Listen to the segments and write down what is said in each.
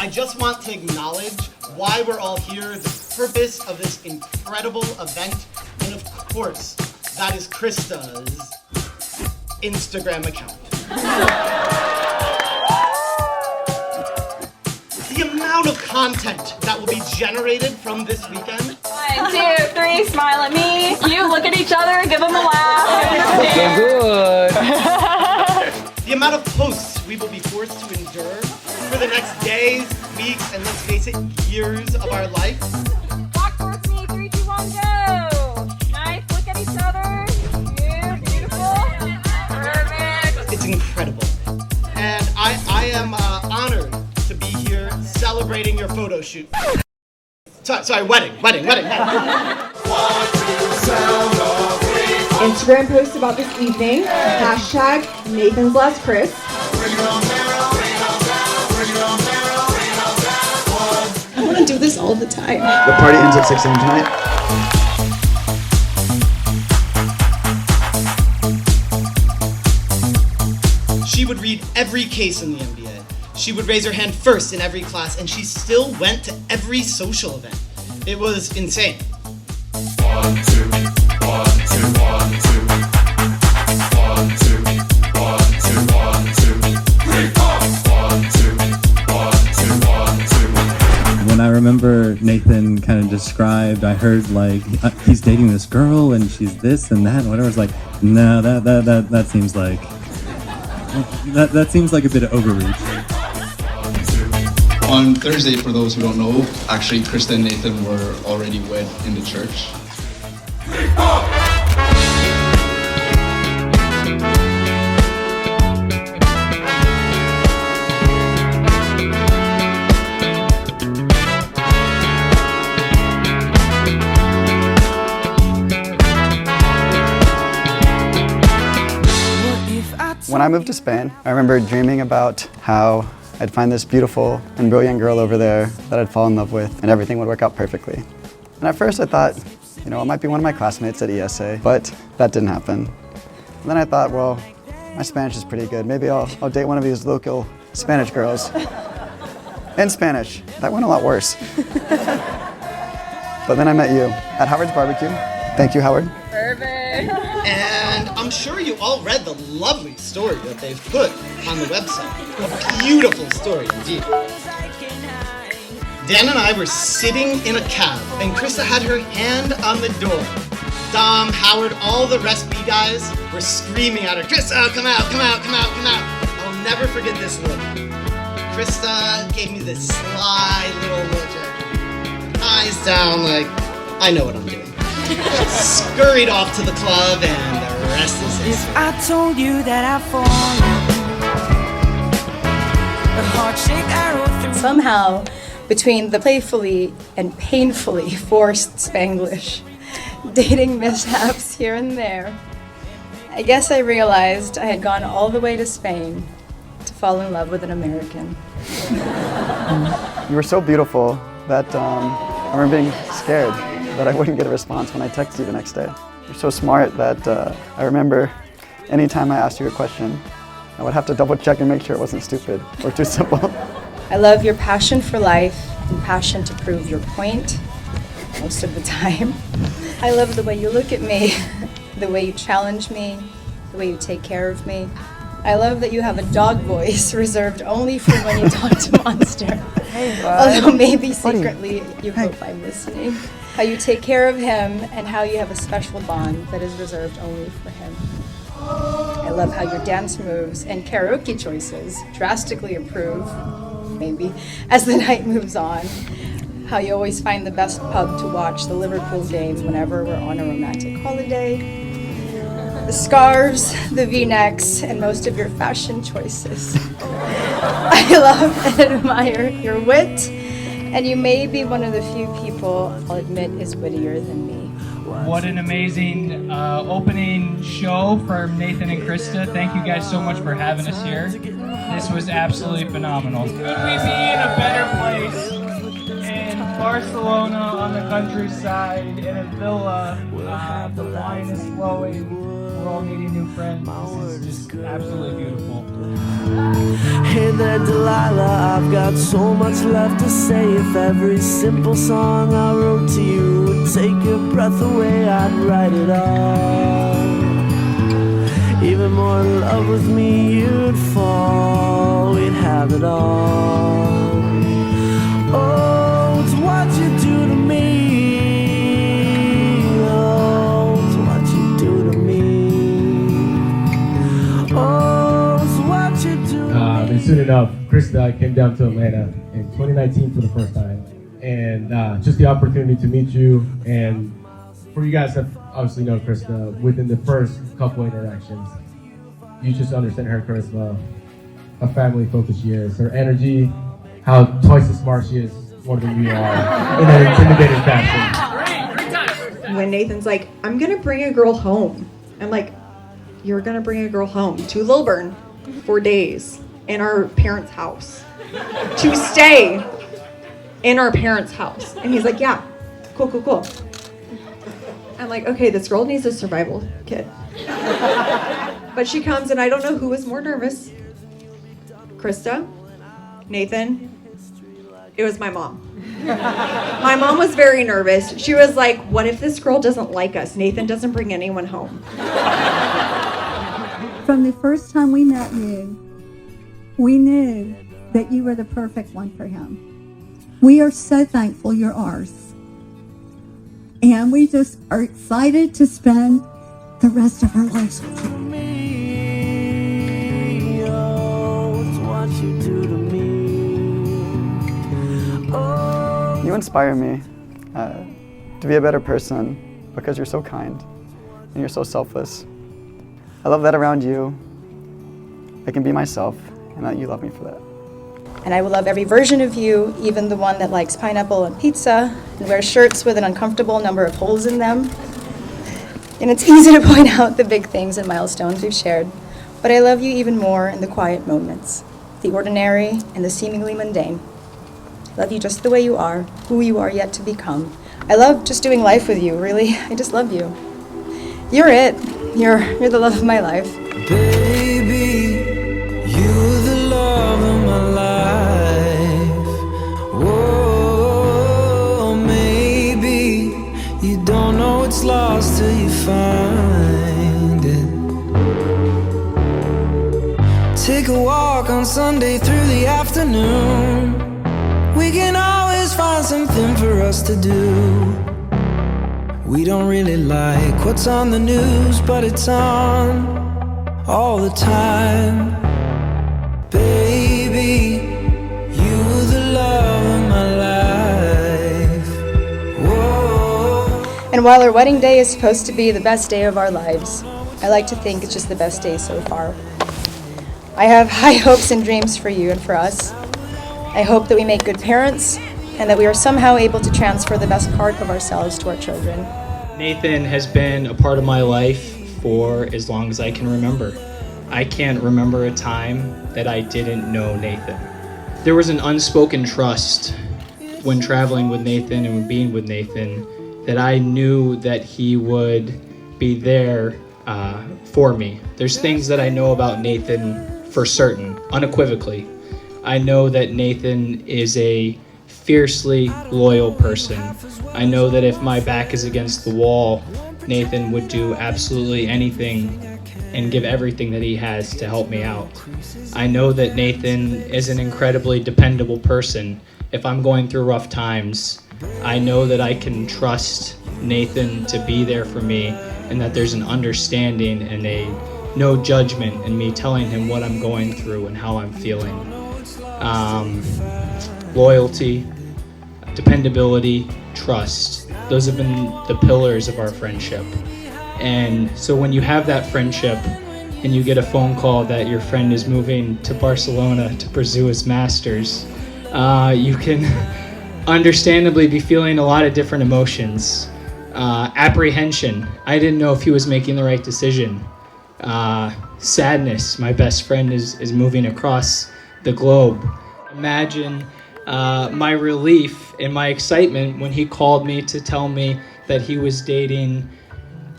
I just want to acknowledge why we're all here, the purpose of this incredible event, and of course, that is Krista's Instagram account. The amount of content that will be generated from this weekend. 1, 2, 3, smile at me. You look at each other, give them a laugh. So good. The amount of posts we will be forced to endure for the next days, weeks, and let's face it, years of our life. Walk towards me, 3, 2, 1, go. Nice, look at each other. You, beautiful. Perfect. It's incredible. And I am honored to be here celebrating your photo shoot. Sorry, wedding. Instagram post about this evening. Hashtag Nathan's Last Chris. I want to do this all the time. The party ends at 6 a.m. tonight. She would read every case in the MBA. She would raise her hand first in every class, and she still went to every social event. It was insane. 1, 2, 1, 2, 1, 2. 1, 2, 1, 2, 1, 2, 3, 4. 1, 2, 1, 2, 1, 2. When I remember Nathan kind of described, I heard like he's dating this girl and she's this and that and whatever. I was like, no, that seems like that seems like a bit of overreach. On Thursday, for those who don't know, actually Krista and Nathan were already wed in the church. When I moved to Spain, I remember dreaming about how I'd find this beautiful and brilliant girl over there that I'd fall in love with and everything would work out perfectly. And at first I thought, it might be one of my classmates at ESA, but that didn't happen. And then I thought, well, my Spanish is pretty good. Maybe I'll date one of these local Spanish girls. In Spanish, that went a lot worse. But then I met you at Howard's barbecue. Thank you, Howard. Perfect. And I'm sure you all read the lovely story that they've put on the website. A beautiful story indeed. Dan and I were sitting in a cab, and Krista had her hand on the door. Dom, Howard, all the rest B guys were screaming at her, "Krista, come out, come out, come out, come out." I'll never forget this look. Krista gave me this sly little look, eyes down like, I know what I'm doing. She scurried off to the club, and the rest is history. If I told you that I've fallen, a heart-shaped arrow through. Somehow, between the playfully and painfully forced Spanglish, dating mishaps here and there, I guess I realized I had gone all the way to Spain to fall in love with an American. You were so beautiful that I remember being scared that I wouldn't get a response when I texted you the next day. You're so smart that I remember anytime I asked you a question, I would have to double check and make sure it wasn't stupid or too simple. I love your passion for life and passion to prove your point most of the time. I love the way you look at me, the way you challenge me, the way you take care of me. I love that you have a dog voice reserved only for when you talk to Monster. Hey, although maybe secretly you hope I'm listening. How you take care of him and how you have a special bond that is reserved only for him. I love how your dance moves and karaoke choices drastically improve, maybe, as the night moves on. How you always find the best pub to watch the Liverpool game whenever we're on a romantic holiday. The scarves, the V-necks, and most of your fashion choices. I love and admire your wit, and you may be one of the few people I'll admit is wittier than me. What an amazing opening show for Nathan and Krista. Thank you guys so much for having us here. This was absolutely phenomenal. Could we be in a better place? In Barcelona on the countryside, in a villa, the wine is flowing, we're all all meeting new friends. This is just absolutely beautiful. Hey there, Delilah, I've got so much left to say. If every simple song I wrote to you would take your breath away, I'd write it all. Even more in love with me, you'd fall. We'd have it all. Oh, it's what you do to me. Oh, it's what you do to me. Oh, it's what you do to me. And soon enough, Krista came down to Atlanta in 2019 for the first time. And just the opportunity to meet you, and for you guys have obviously known Krista within the first couple interactions, you just understand her charisma, how family-focused she is, her energy, how twice as smart she is, more than you are, in an intimidating fashion. When Nathan's like, I'm gonna bring a girl home. I'm like, you're gonna bring a girl home to Lilburn for days in our parents' house to stay in our parents' house. And he's like, yeah, cool. I'm like, okay, this girl needs a survival kit. But she comes and I don't know who was more nervous. Krista, Nathan, it was my mom. My mom was very nervous. She was like, what if this girl doesn't like us? Nathan doesn't bring anyone home. From the first time we met you, we knew that you were the perfect one for him. We are so thankful you're ours. And we just are excited to spend the rest of our lives with you. You inspire me to be a better person because you're so kind and you're so selfless. I love that around you, I can be myself, and that you love me for that. And I will love every version of you, even the one that likes pineapple and pizza and wears shirts with an uncomfortable number of holes in them. And it's easy to point out the big things and milestones we've shared, but I love you even more in the quiet moments, the ordinary and the seemingly mundane. I love you just the way you are, who you are yet to become. I love just doing life with you, really. I just love you. You're it. You're the love of my life. Baby, you're the love of my life. Whoa, maybe you don't know it's lost till you find it. Take a walk on Sunday through the afternoon. We can always find something for us to do. We don't really like what's on the news, but it's on all the time. Baby, you were the love of my life. Whoa. And while our wedding day is supposed to be the best day of our lives, I like to think it's just the best day so far. I have high hopes and dreams for you and for us. I hope that we make good parents and that we are somehow able to transfer the best part of ourselves to our children. Nathan has been a part of my life for as long as I can remember. I can't remember a time that I didn't know Nathan. There was an unspoken trust when traveling with Nathan and being with Nathan that I knew that he would be there for me. There's things that I know about Nathan for certain, unequivocally. I know that Nathan is a fiercely loyal person. I know that if my back is against the wall, Nathan would do absolutely anything and give everything that he has to help me out. I know that Nathan is an incredibly dependable person. If I'm going through rough times, I know that I can trust Nathan to be there for me and that there's an understanding and no judgment in me telling him what I'm going through and how I'm feeling. Loyalty, dependability, trust. Those have been the pillars of our friendship. And so when you have that friendship and you get a phone call that your friend is moving to Barcelona to pursue his master's, you can understandably be feeling a lot of different emotions. Apprehension. I didn't know if he was making the right decision. Sadness. My best friend is moving across the globe. Imagine my relief and my excitement when he called me to tell me that he was dating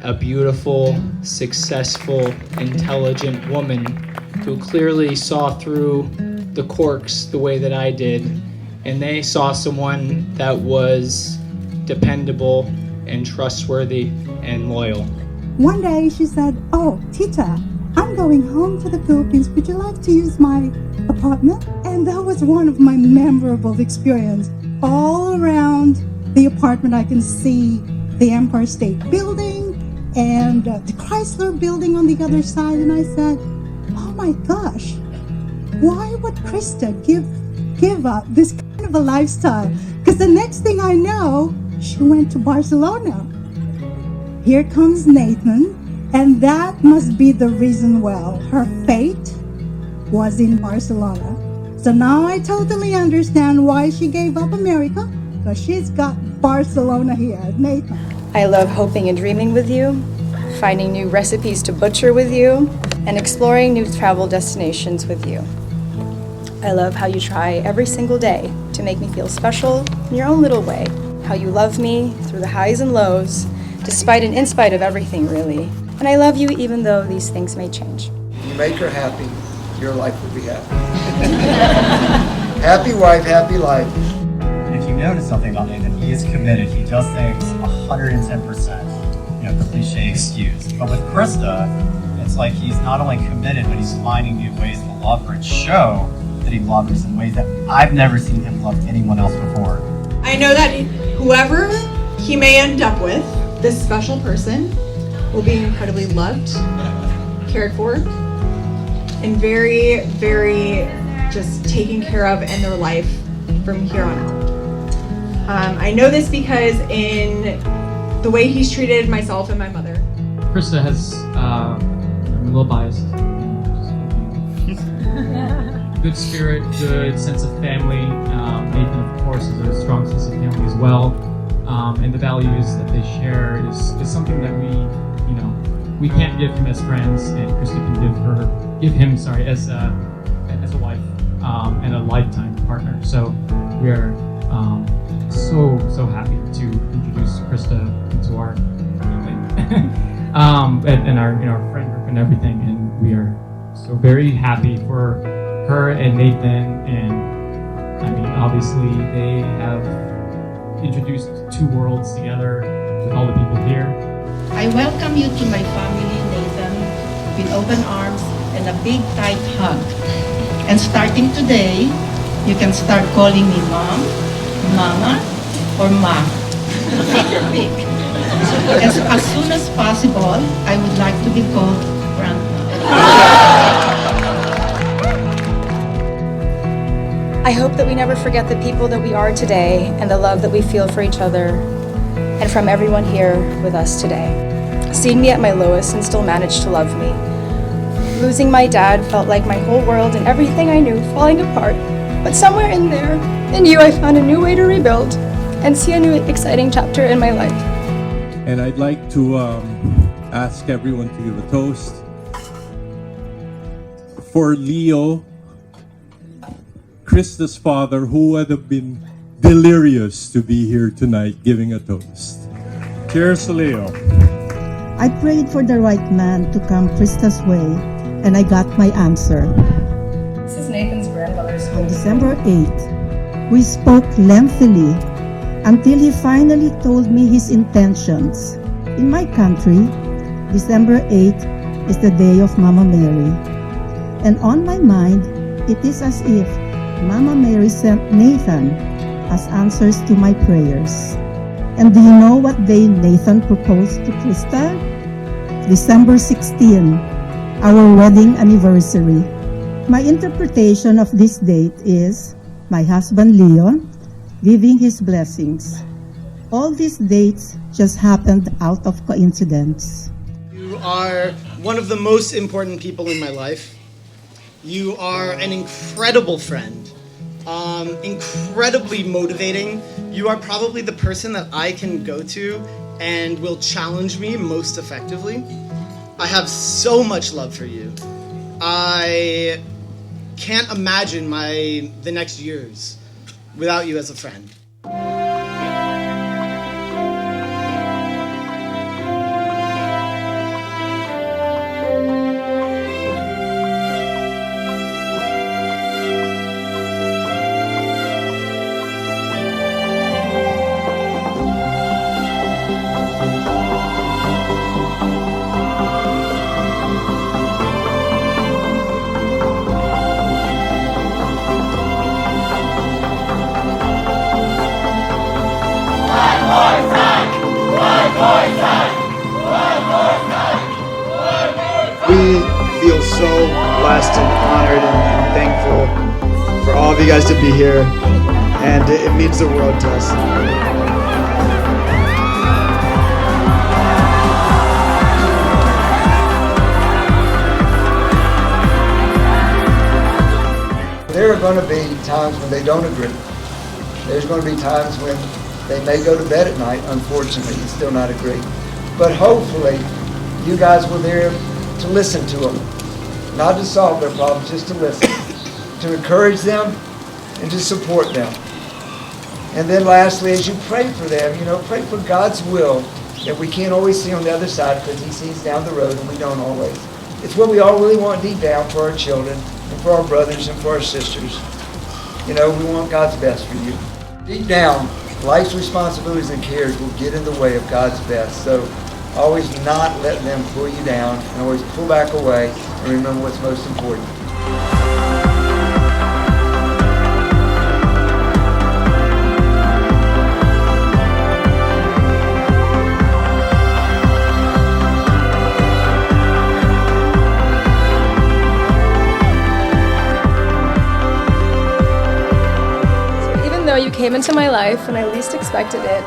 a beautiful, successful, intelligent woman who clearly saw through the quirks the way that I did, and they saw someone that was dependable and trustworthy and loyal. One day she said, "Oh, Tita, I'm going home to the Philippines. Would you like to use my apartment?" And that was one of my memorable experiences. All around the apartment, I can see the Empire State Building and the Chrysler Building on the other side. And I said, "Oh my gosh, why would Krista give up this kind of a lifestyle?" Because the next thing I know, she went to Barcelona. Here comes Nathan, and that must be the reason. Well, her fate was in Barcelona. So now I totally understand why she gave up America, because she's got Barcelona here, Nathan. I love hoping and dreaming with you, finding new recipes to butcher with you, and exploring new travel destinations with you. I love how you try every single day to make me feel special in your own little way, how you love me through the highs and lows, despite and in spite of everything, really. And I love you even though these things may change. You make her happy, your life will be happy. Happy wife, happy life. And if you notice something about Nathan, he is committed. He does things 110%. The cliche excuse. But with Krista, it's like he's not only committed, but he's finding new ways to love her and show that he loves her in ways that I've never seen him love anyone else before. I know that whoever he may end up with, this special person will be incredibly loved, cared for, and very, very just taken care of in their life from here on out. I know this because in the way he's treated myself and my mother. Krista has, I'm a little biased. Good spirit, good sense of family. Nathan, of course, has a strong sense of family as well. And the values that they share is something that we can't give him as friends, and Krista can give him as a wife and a lifetime partner. So we are so happy to introduce Krista into our and our friend group and everything, and we are so very happy for her and Nathan. And I mean, obviously they have introduced two worlds together with all the people here. I welcome you to my family, Nathan, with open arms and a big tight hug. And starting today, you can start calling me Mom, Mama, or Ma. Take your pick. As soon as possible, I would like to be called Grandma. I hope that we never forget the people that we are today and the love that we feel for each other and from everyone here with us today. Seeing me at my lowest and still managed to love me. Losing my dad felt like my whole world and everything I knew falling apart. But somewhere in there, in you, I found a new way to rebuild and see a new exciting chapter in my life. And I'd like to ask everyone to give a toast for Leo, Krista's father, who would have been delirious to be here tonight giving a toast. Cheers to Leo. I prayed for the right man to come Krista's way, and I got my answer. This is Nathan's grandmother's home. On December 8th, we spoke lengthily until he finally told me his intentions. In my country, December 8th is the day of Mama Mary. And on my mind, it is as if Mama Mary sent Nathan as answers to my prayers. And do you know what day Nathan proposed to Krista? December 16, our wedding anniversary. My interpretation of this date is my husband Leo giving his blessings. All these dates just happened out of coincidence. You are one of the most important people in my life. You are an incredible friend, incredibly motivating. You are probably the person that I can go to and will challenge me most effectively. I have so much love for you. I can't imagine the next years without you as a friend. we feel so blessed and honored and thankful for all of you guys to be here, and it means the world to us. There are going to be times when they don't agree. There's going to be times when they may go to bed at night, unfortunately, and still not agree. But hopefully, you guys were there to listen to them. Not to solve their problems, just to listen. To encourage them and to support them. And then lastly, as you pray for them, pray for God's will that we can't always see on the other side because He sees down the road and we don't always. It's what we all really want deep down for our children and for our brothers and for our sisters. We want God's best for you. Deep down, life's responsibilities and cares will get in the way of God's best. So always not let them pull you down and always pull back away and remember what's most important. You came into my life when I least expected it.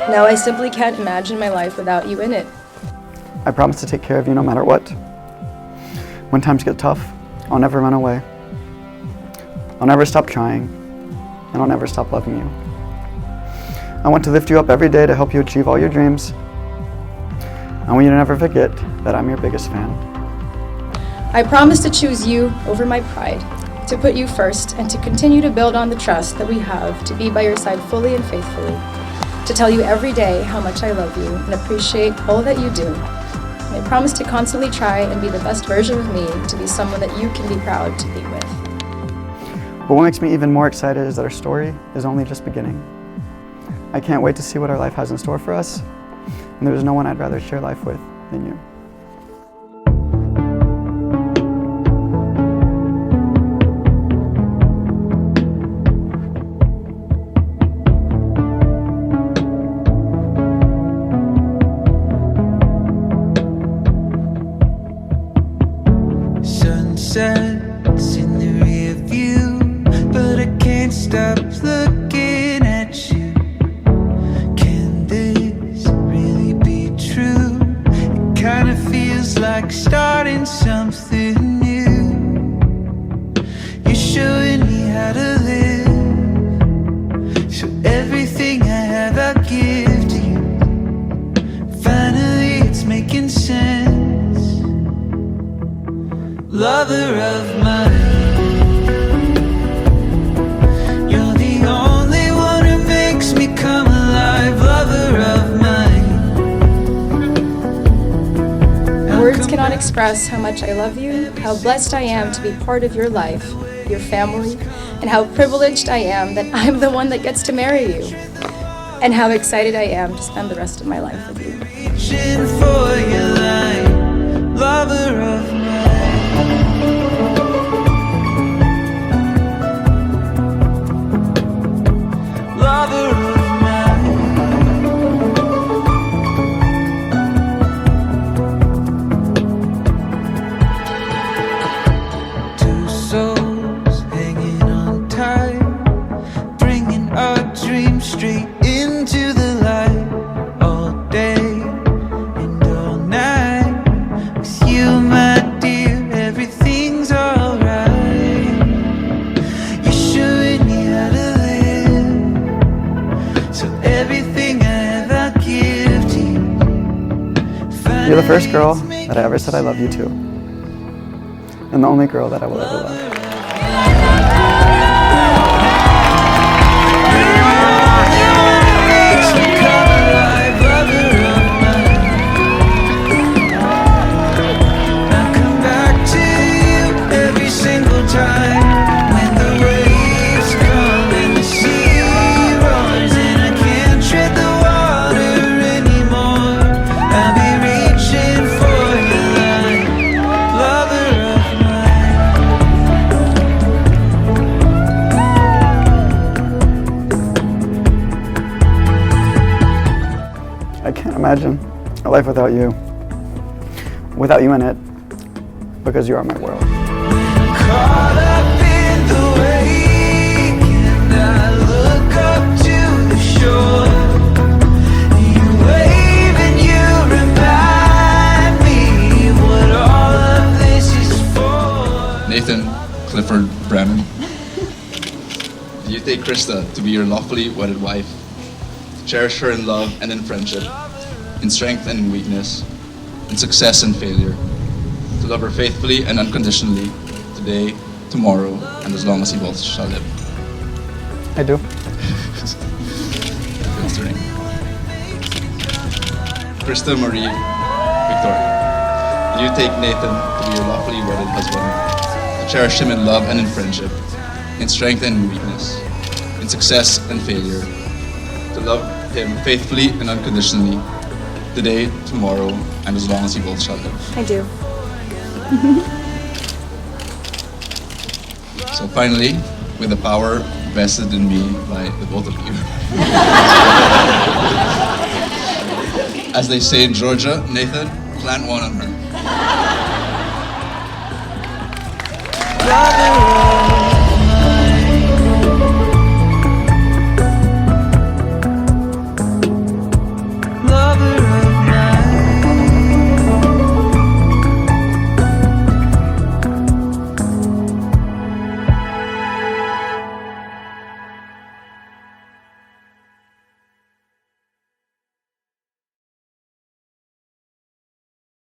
Now I simply can't imagine my life without you in it. I promise to take care of you no matter what. When times get tough, I'll never run away. I'll never stop trying, and I'll never stop loving you. I want to lift you up every day to help you achieve all your dreams. I want you to never forget that I'm your biggest fan. I promise to choose you over my pride, to put you first, and to continue to build on the trust that we have to be by your side fully and faithfully, to tell you every day how much I love you and appreciate all that you do. And I promise to constantly try and be the best version of me, to be someone that you can be proud to be with. But what makes me even more excited is that our story is only just beginning. I can't wait to see what our life has in store for us, and there's no one I'd rather share life with than you. Sunsets in the rear view, but I can't stop looking at you. Can this really be true? It kind of feels like starting something new. You're showing me how to live, so everything I have I give to you. Finally it's making sense. Lover of mine, you're the only one who makes me come alive. Lover of mine. Words cannot express how much I love you, how blessed I am to be part of your life, your family, and how privileged I am that I'm the one that gets to marry you, and how excited I am to spend the rest of my life with you. Reaching for your light, lover of mine. Lover of mine. Two souls hanging on tight, bringing our dreams straight into the light. All day and all night, with you, my dear, everything's alright. You're showing me how to live, so everything I have I give to you. You're the first girl that I ever said I love you to, and the only girl that I will ever love. I can't imagine a life without you in it. because you are my world. Caught up in the wake, and I look up to the shore. You wave and you remind me what all of this is for. Nathan, Clifford, Brandon, do you take Krista to be your lawfully wedded wife, to cherish her in love and in friendship, in strength and in weakness, in success and failure, to love her faithfully and unconditionally, today, tomorrow, and as long as you both shall live? I do. Krista Marie Victoria, do you take Nathan to be your lawfully wedded husband, to cherish him in love and in friendship, in strength and in weakness, in success and failure, to love him faithfully and unconditionally, today, tomorrow, and as long as you both shall live? I do. So finally, with the power vested in me by the both of you, as they say in Georgia, Nathan, plant one on her. Brother,